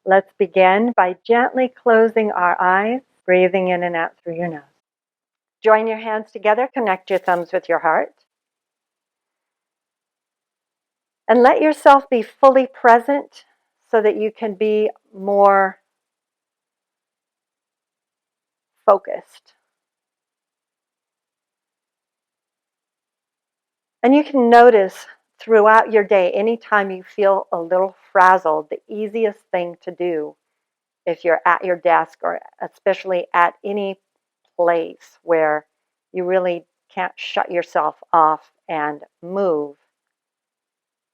Let's begin by gently closing our eyes, breathing in and out through your nose. Join your hands together, connect your thumbs with your heart. And let yourself be fully present so that you can be more focused. And you can notice throughout your day, anytime you feel a little frazzled, the easiest thing to do if you're at your desk or especially at any place where you really can't shut yourself off and move,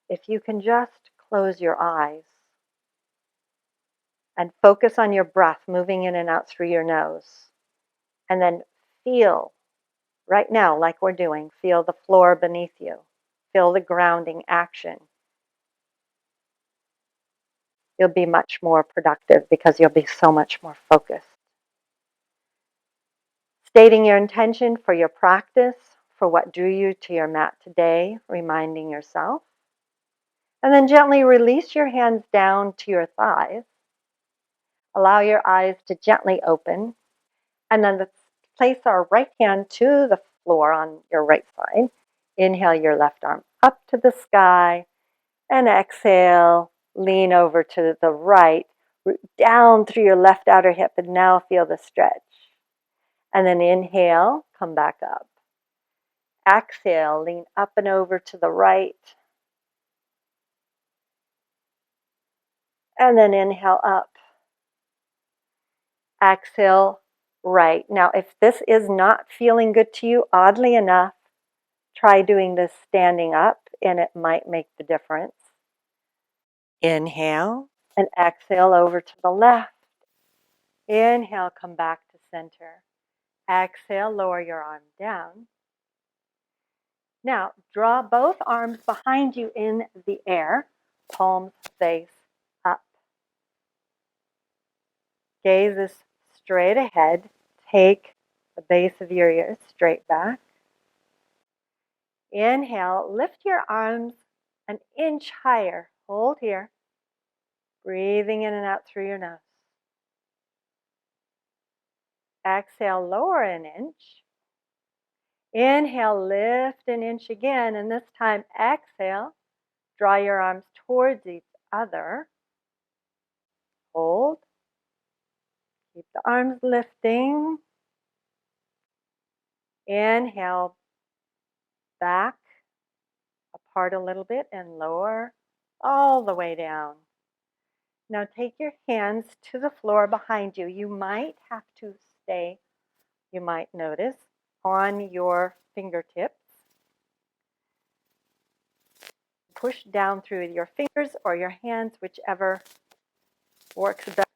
if you can just close your eyes and focus on your breath moving in and out through your nose, and then feel right now, like we're doing, feel the floor beneath you, feel the grounding action. You'll be much more productive because you'll be so much more focused. Stating your intention for your practice, for what drew you to your mat today, reminding yourself. And then gently release your hands down to your thighs. Allow your eyes to gently open. And then let's place our right hand to the floor on your right side. Inhale your left arm up to the sky. And exhale, lean over to the right, down through your left outer hip. And now feel the stretch. And then inhale, come back up. Exhale, lean up and over to the right. And then inhale up. Exhale, right. Now, if this is not feeling good to you, oddly enough, try doing this standing up and it might make the difference. Inhale and exhale over to the left. Inhale, come back to center. Exhale, lower your arm down. Now, draw both arms behind you in the air, palms face up. Gaze is straight ahead. Take the base of your ears straight back. Inhale, lift your arms an inch higher. Hold here. Breathing in and out through your nose. Exhale, lower an inch. Inhale, lift an inch again, and this time exhale. Draw your arms towards each other. Hold. Keep the arms lifting. Inhale, back, apart a little bit, and lower all the way down. Now take your hands to the floor behind you. You might have to stay, you might notice, on your fingertips. Push down through your fingers or your hands, whichever works best.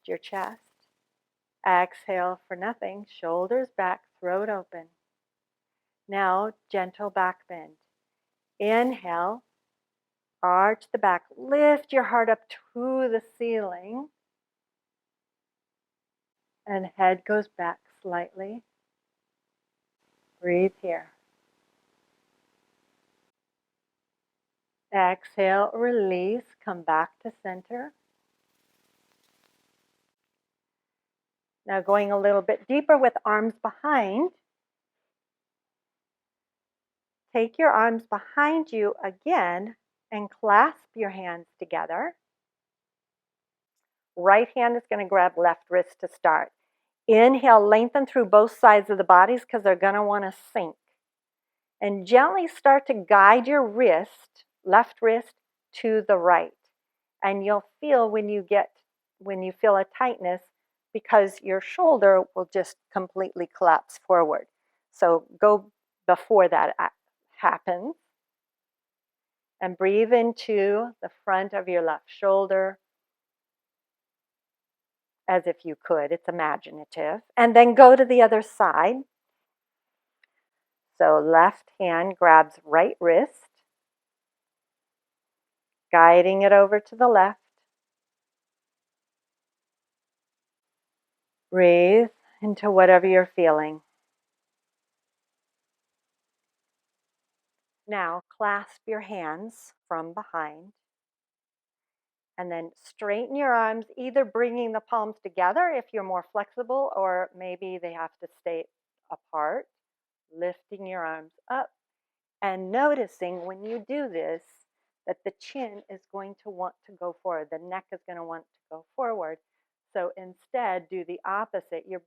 Your chest. Exhale for nothing. Shoulders back, throat open. Now, gentle back bend. Inhale. Arch the back. Lift your heart up to the ceiling. And head goes back slightly. Breathe here. Exhale, release, come back to center. Now going a little bit deeper with arms behind. Take your arms behind you again and clasp your hands together. Right hand is going to grab left wrist to start. Inhale, lengthen through both sides of the bodies because they're going to want to sink. And gently start to guide your wrist, left wrist, to the right. And you'll feel when you feel a tightness because your shoulder will just completely collapse forward. So go before that happens. And breathe into the front of your left shoulder as if you could. It's imaginative. And then go to the other side. So left hand grabs right wrist, guiding it over to the left. Breathe into whatever you're feeling. Now clasp your hands from behind. And then straighten your arms, either bringing the palms together if you're more flexible, or maybe they have to stay apart. Lifting your arms up and noticing when you do this that the chin is going to want to go forward. The neck is going to want to go forward. So instead, do the opposite. You're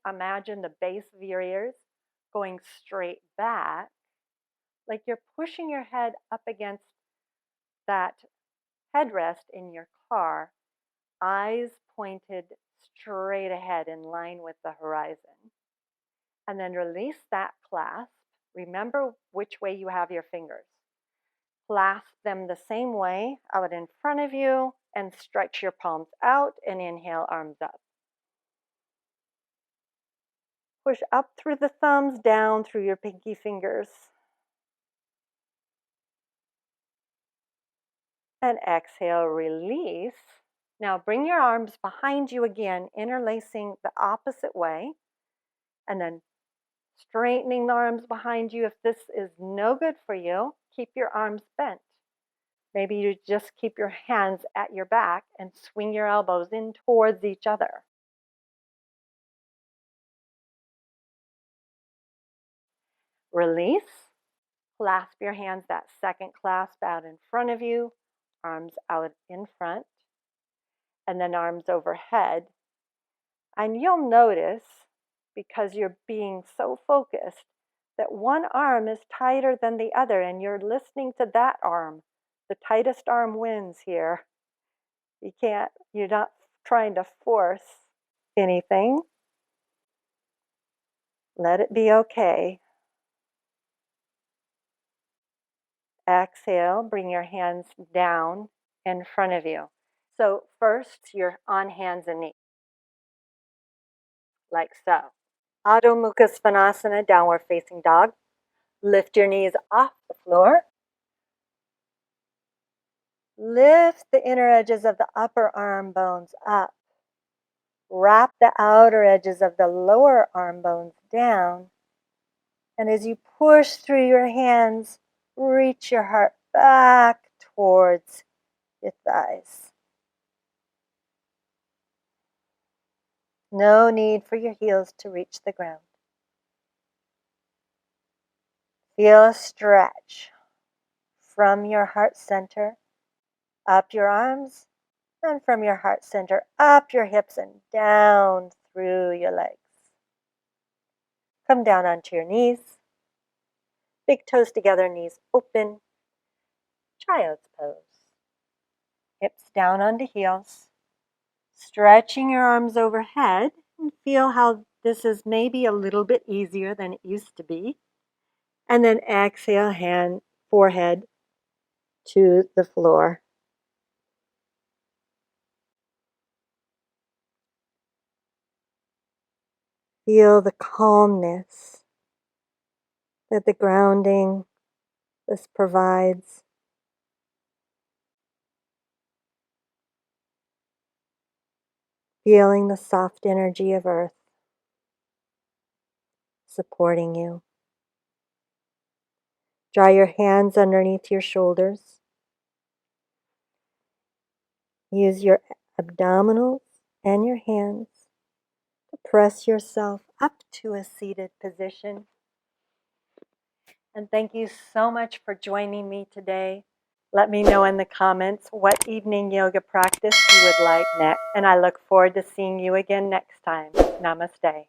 imagine the base of your ears going straight back, like you're pushing your head up against that headrest in your car, eyes pointed straight ahead in line with the horizon. And then release that clasp. Remember which way you have your fingers. Clasp them the same way out in front of you and stretch your palms out and inhale, arms up. Push up through the thumbs, down through your pinky fingers. And exhale, release. Now bring your arms behind you again, interlacing the opposite way. And then straightening the arms behind you. If this is no good for you, keep your arms bent. Maybe you just keep your hands at your back and swing your elbows in towards each other. Release. Clasp your hands, that second clasp out in front of you, arms out in front, and then arms overhead. And you'll notice, because you're being so focused, that one arm is tighter than the other, and you're listening to that arm. The tightest arm wins here. You're not trying to force anything. Let it be okay. Exhale, bring your hands down in front of you. So first, you're on hands and knees, like so. Adho Mukha Svanasana, downward facing dog. Lift your knees off the floor. Lift the inner edges of the upper arm bones up. Wrap the outer edges of the lower arm bones down. And as you push through your hands, reach your heart back towards your thighs. No need for your heels to reach the ground. Feel a stretch from your heart center, up your arms, and from your heart center, up your hips and down through your legs. Come down onto your knees. Big toes together, knees open. Child's pose. Hips down onto heels. Stretching your arms overhead, and feel how this is maybe a little bit easier than it used to be. And then exhale, forehead to the floor. Feel the calmness that the grounding this provides. Feeling the soft energy of earth supporting you. Draw your hands underneath your shoulders. Use your abdominals and your hands to press yourself up to a seated position. And thank you so much for joining me today. Let me know in the comments what evening yoga practice you would like next. And I look forward to seeing you again next time. Namaste.